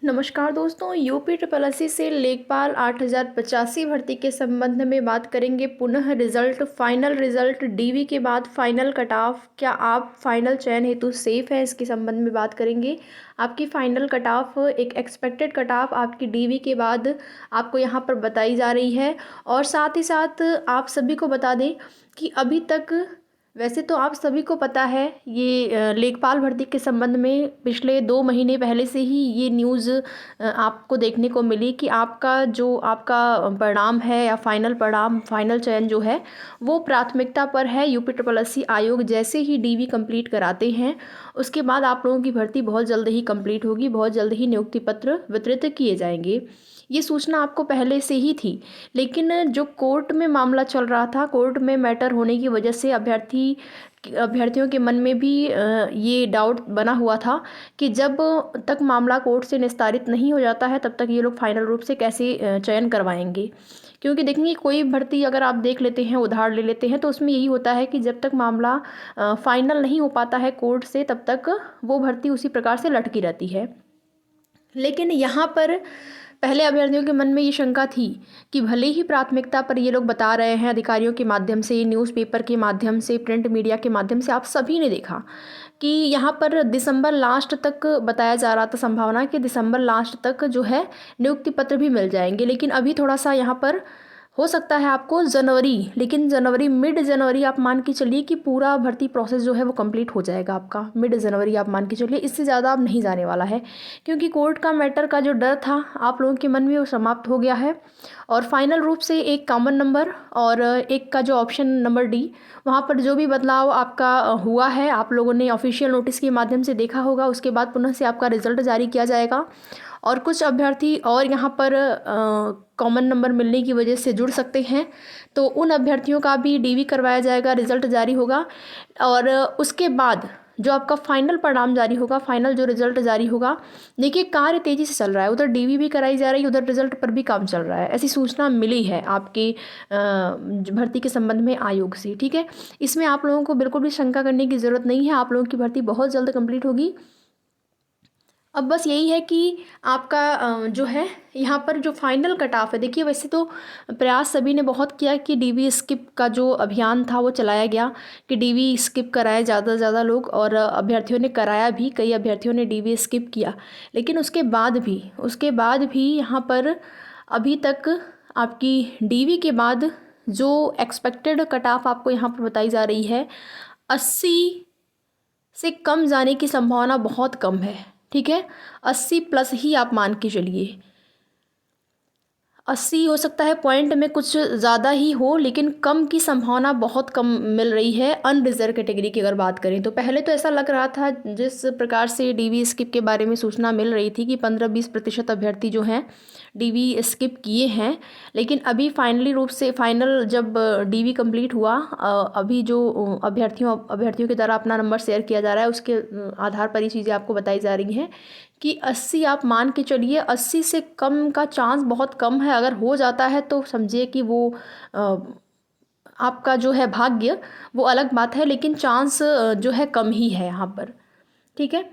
नमस्कार दोस्तों, UP triple SC से लेखपाल 8085 भर्ती के संबंध में बात करेंगे। पुनः रिजल्ट, फाइनल रिजल्ट, डीवी के बाद फाइनल कट ऑफ, क्या आप फाइनल चयन हेतु सेफ हैं, इसके संबंध में बात करेंगे। आपकी फाइनल कट ऑफ, एक एक्सपेक्टेड कट ऑफ आपकी डीवी के बाद आपको यहाँ पर बताई जा रही है। और साथ ही साथ आप सभी को बता दें कि अभी तक वैसे तो आप सभी को पता है, ये लेखपाल भर्ती के संबंध में पिछले 2 महीने पहले से ही ये न्यूज़ आपको देखने को मिली कि आपका परिणाम है या फाइनल परिणाम, फाइनल चयन जो है वो प्राथमिकता पर है। यूपी ट्रिपल एससी आयोग जैसे ही डीवी कंप्लीट कराते हैं उसके बाद आप लोगों की भर्ती बहुत जल्द ही कंप्लीट होगी, बहुत जल्द ही नियुक्ति पत्र वितरित किए जाएंगे। ये सूचना आपको पहले से ही थी, लेकिन जो कोर्ट में मामला चल रहा था, कोर्ट में मैटर होने की वजह से अभ्यर्थियों के मन में भी ये डाउट बना हुआ था कि जब तक मामला कोर्ट से निस्तारित नहीं हो जाता है तब तक ये लोग फाइनल रूप से कैसे चयन करवाएंगे। क्योंकि देखेंगे, कोई भर्ती अगर आप देख लेते हैं, उधार ले लेते हैं, तो उसमें यही होता है कि जब तक मामला फाइनल नहीं हो पाता है कोर्ट से तब तक वो भर्ती उसी प्रकार से लटकी रहती है। लेकिन यहाँ पर पहले अभ्यर्थियों के मन में ये शंका थी कि भले ही प्राथमिकता पर ये लोग बता रहे हैं, अधिकारियों के माध्यम से, न्यूज़पेपर के माध्यम से, प्रिंट मीडिया के माध्यम से आप सभी ने देखा कि यहाँ पर दिसंबर लास्ट तक बताया जा रहा था, संभावना कि दिसंबर लास्ट तक जो है नियुक्ति पत्र भी मिल जाएंगे। लेकिन अभी थोड़ा सा यहाँ पर हो सकता है आपको जनवरी, लेकिन जनवरी, मिड जनवरी आप मान के चलिए कि पूरा भर्ती प्रोसेस जो है वो कंप्लीट हो जाएगा आपका। मिड जनवरी आप मान के चलिए, इससे ज़्यादा अब नहीं जाने वाला है, क्योंकि कोर्ट का मैटर का जो डर था आप लोगों के मन में वो समाप्त हो गया है। और फाइनल रूप से एक कॉमन नंबर और एक का जो ऑप्शन नंबर डी, वहाँ पर जो भी बदलाव आपका हुआ है आप लोगों ने ऑफिशियल नोटिस के माध्यम से देखा होगा। उसके बाद पुनः से आपका रिजल्ट जारी किया जाएगा और कुछ अभ्यर्थी और यहाँ पर कॉमन नंबर मिलने की वजह से जुड़ सकते हैं, तो उन अभ्यर्थियों का भी डीवी करवाया जाएगा, रिजल्ट जारी होगा। और उसके बाद जो आपका फाइनल परिणाम जारी होगा, फाइनल जो रिजल्ट जारी होगा, देखिए कार्य तेज़ी से चल रहा है, उधर डीवी भी कराई जा रही है, उधर रिजल्ट पर भी काम चल रहा है। ऐसी सूचना मिली है आपकी भर्ती के संबंध में आयोग से, ठीक है। इसमें आप लोगों को बिल्कुल भी शंका करने की ज़रूरत नहीं है, आप लोगों की भर्ती बहुत जल्द कंप्लीट होगी। अब बस यही है कि आपका जो है यहाँ पर जो फाइनल कट ऑफ है, देखिए वैसे तो प्रयास सभी ने बहुत किया कि डीवी स्किप का जो अभियान था वो चलाया गया कि डीवी स्किप कराए ज़्यादा से ज़्यादा लोग, और अभ्यर्थियों ने कराया भी, कई अभ्यर्थियों ने डीवी स्किप किया। लेकिन उसके बाद भी यहाँ पर अभी तक आपकी डीवी के बाद जो एक्सपेक्टेड कट ऑफ आपको यहाँ पर बताई जा रही है, 80 से कम जाने की संभावना बहुत कम है, ठीक है। 80 प्लस ही आप मान के चलिए, 80 हो सकता है पॉइंट में कुछ ज़्यादा ही हो, लेकिन कम की संभावना बहुत कम मिल रही है। अनरिजर्व कैटेगरी की अगर बात करें तो पहले तो ऐसा लग रहा था, जिस प्रकार से डीवी स्किप के बारे में सूचना मिल रही थी कि 15-20% अभ्यर्थी जो हैं डीवी स्किप किए हैं। लेकिन अभी फाइनली रूप से फाइनल जब डीवी कंप्लीट हुआ, अभी जो अभ्यर्थियों के द्वारा अपना नंबर शेयर किया जा रहा है उसके आधार पर ये चीज़ें आपको बताई जा रही हैं कि 80 आप मान के चलिए, 80 से कम का चांस बहुत कम है। अगर हो जाता है तो समझिए कि वो आपका जो है भाग्य, वो अलग बात है, लेकिन चांस जो है कम ही है यहाँ पर, ठीक है।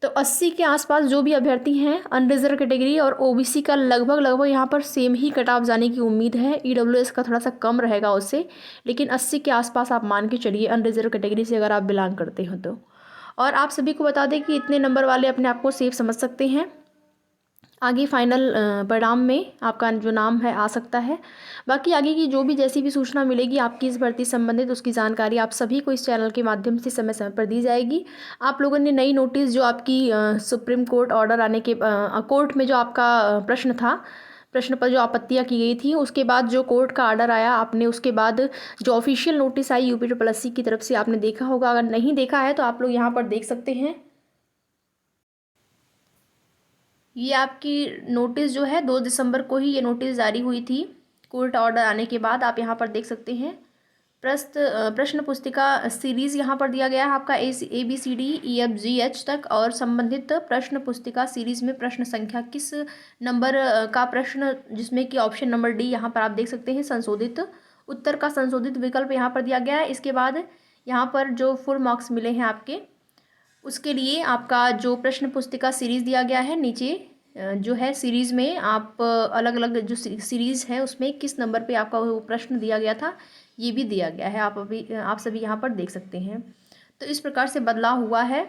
तो 80 के आसपास जो भी अभ्यर्थी हैं, अनरिजर्व कैटेगरी और ओबीसी का लगभग यहाँ पर सेम ही कट ऑफ जाने की उम्मीद है। ईडब्ल्यूएस का थोड़ा सा कम रहेगा उससे, लेकिन 80 के आसपास आप मान के चलिए अनरिजर्व कैटेगरी से अगर आप बिलोंग करते हो तो। और आप सभी को बता दें कि इतने नंबर वाले अपने आप को सेफ समझ सकते हैं, आगे फाइनल परिणाम में आपका जो नाम है आ सकता है। बाकी आगे की जो भी जैसी भी सूचना मिलेगी आपकी इस भर्ती संबंधित, उसकी जानकारी आप सभी को इस चैनल के माध्यम से समय समय पर दी जाएगी। आप लोगों ने नई नोटिस जो आपकी सुप्रीम कोर्ट ऑर्डर आने के कोर्ट में जो आपका प्रश्न पर जो आपत्तियां की गई थी, उसके बाद जो कोर्ट का ऑर्डर आया, आपने उसके बाद जो ऑफिशियल नोटिस आई यूपी ट्रिपल एससी की तरफ से आपने देखा होगा। अगर नहीं देखा है तो आप लोग यहाँ पर देख सकते हैं। ये आपकी नोटिस जो है 2 दिसंबर को ही ये नोटिस जारी हुई थी कोर्ट ऑर्डर आने के बाद। आप यहाँ पर देख सकते हैं प्रश्न पुस्तिका सीरीज़ यहाँ पर दिया गया है आपका ABCD EFGH तक, और संबंधित प्रश्न पुस्तिका सीरीज़ में प्रश्न संख्या किस नंबर का प्रश्न, जिसमें कि ऑप्शन नंबर डी यहाँ पर आप देख सकते हैं, संशोधित उत्तर का संशोधित विकल्प यहाँ पर दिया गया है। इसके बाद यहाँ पर जो फुल मार्क्स मिले हैं आपके, उसके लिए आपका जो प्रश्न पुस्तिका सीरीज़ दिया गया है नीचे जो है सीरीज़ में आप अलग अलग जो सीरीज़ है उसमें किस नंबर पे आपका वो प्रश्न दिया गया था, ये भी दिया गया है। आप सभी यहाँ पर देख सकते हैं। तो इस प्रकार से बदलाव हुआ है।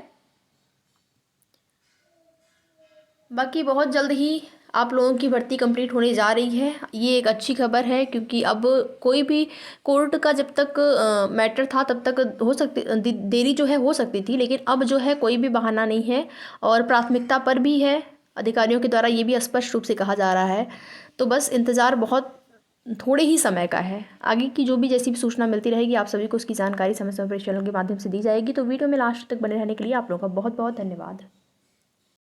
बाकी बहुत जल्द ही आप लोगों की भर्ती कंप्लीट होने जा रही है। ये एक अच्छी खबर है, क्योंकि अब कोई भी कोर्ट का जब तक मैटर था तब तक हो सकती देरी जो है हो सकती थी, लेकिन अब जो है कोई भी बहाना नहीं है और प्राथमिकता पर भी है अधिकारियों के द्वारा, ये भी स्पष्ट रूप से कहा जा रहा है। तो बस इंतज़ार बहुत थोड़े ही समय का है। आगे की जो भी जैसी भी सूचना मिलती रहेगी आप सभी को उसकी जानकारी समय समय पर चैनल के माध्यम से दी जाएगी। तो वीडियो में लास्ट तक बने रहने के लिए आप लोगों का बहुत बहुत धन्यवाद।